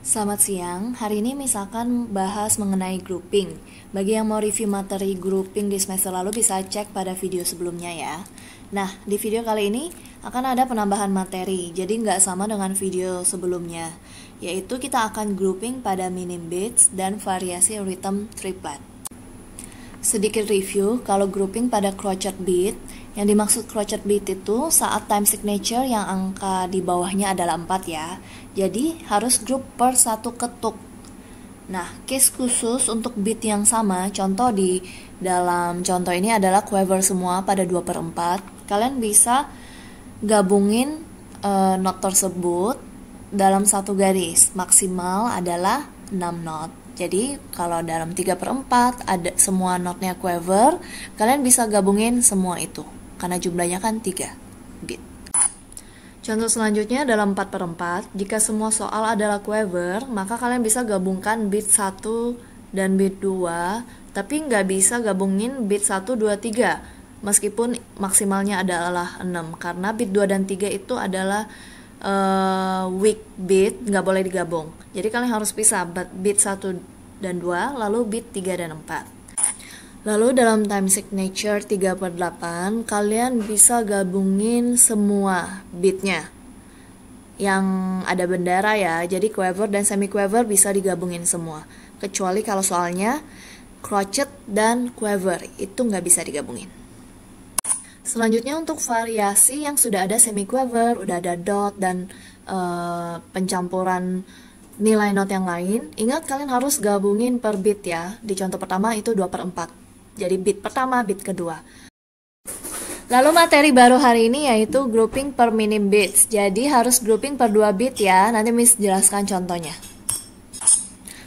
Selamat siang, hari ini misalkan bahas mengenai grouping. Bagi yang mau review materi grouping di semester lalu bisa cek pada video sebelumnya ya. Nah, di video kali ini akan ada penambahan materi, jadi nggak sama dengan video sebelumnya. Yaitu kita akan grouping pada minim beats dan variasi rhythm triplet. Sedikit review, kalau grouping pada crotchet beat, yang dimaksud crotchet beat itu saat time signature yang angka di bawahnya adalah 4 ya. Jadi harus group per satu ketuk. Nah, case khusus untuk beat yang sama, contoh di dalam contoh ini adalah quaver semua pada 2/4. Kalian bisa gabungin not tersebut dalam satu garis. Maksimal adalah 6 not. Jadi kalau dalam 3/4 ada semua notnya quaver, kalian bisa gabungin semua itu karena jumlahnya kan 3 bit. Contoh selanjutnya dalam 4/4, jika semua soal adalah quaver, maka kalian bisa gabungkan bit 1 dan bit 2, tapi nggak bisa gabungin bit 1, 2, 3 meskipun maksimalnya adalah 6 karena bit 2 dan 3 itu adalah weak bit, nggak boleh digabung. Jadi kalian harus pisah bit 1 dan 2, lalu bit 3 dan 4. Lalu dalam time signature 3/8, kalian bisa gabungin semua bitnya yang ada bendera ya. Jadi quaver dan semi quaver bisa digabungin semua. Kecuali kalau soalnya crotchet dan quaver itu nggak bisa digabungin. Selanjutnya untuk variasi yang sudah ada semi quaver, udah ada dot dan pencampuran nilai not yang lain, ingat kalian harus gabungin per bit ya. Di contoh pertama itu 2/4. Jadi bit pertama, bit kedua. Lalu materi baru hari ini yaitu grouping per minim bits. Jadi harus grouping per 2 bit ya. Nanti Miss jelaskan contohnya.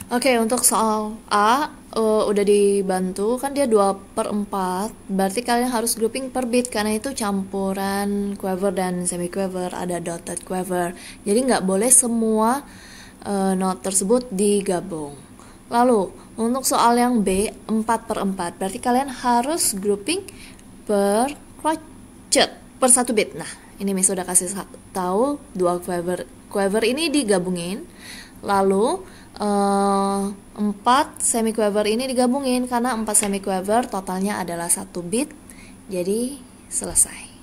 Oke, untuk soal A udah dibantu, kan dia 2/4, berarti kalian harus grouping per bit karena itu campuran quaver dan semi quaver, ada dotted quaver. Jadi nggak boleh semua not tersebut digabung. Lalu untuk soal yang B 4/4, berarti kalian harus grouping per crotchet per 1 bit. Nah, ini Miss sudah kasih tahu 2 quaver ini digabungin. Lalu 4 semi quaver ini digabungin karena 4 semi quaver totalnya adalah 1 bit. Jadi selesai.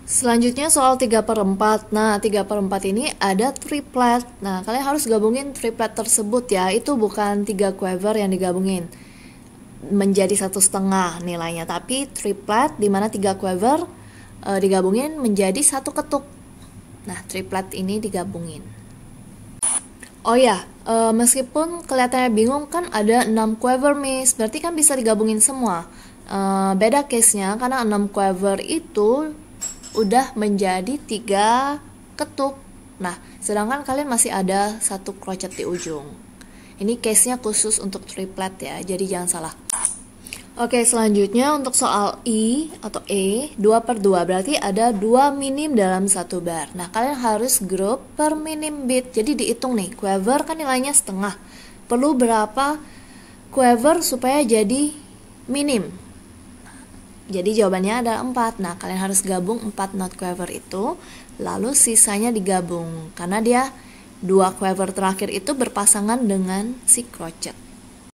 Selanjutnya soal 3/4. Nah, 3/4 ini ada triplet. Nah, kalian harus gabungin triplet tersebut ya. Itu bukan 3 quaver yang digabungin menjadi 1,5 nilainya, tapi triplet di mana 3 quaver digabungin menjadi 1 ketuk. Nah, triplet ini digabungin. Oh ya, meskipun kelihatannya bingung kan ada 6 quaver Miss, berarti kan bisa digabungin semua. Beda case-nya karena 6 quaver itu udah menjadi 3 ketuk. Nah, sedangkan kalian masih ada 1 crotchet di ujung. Ini case-nya khusus untuk triplet ya, jadi jangan salah. Oke, selanjutnya untuk soal I atau E 2/2, berarti ada 2 minim dalam 1 bar. Nah, kalian harus group per minim bit. Jadi dihitung nih, quaver kan nilainya setengah. Perlu berapa quaver supaya jadi minim? Jadi jawabannya ada 4. Nah, kalian harus gabung 4 not quaver itu, lalu sisanya digabung karena dia 2 quaver terakhir itu berpasangan dengan si crotchet.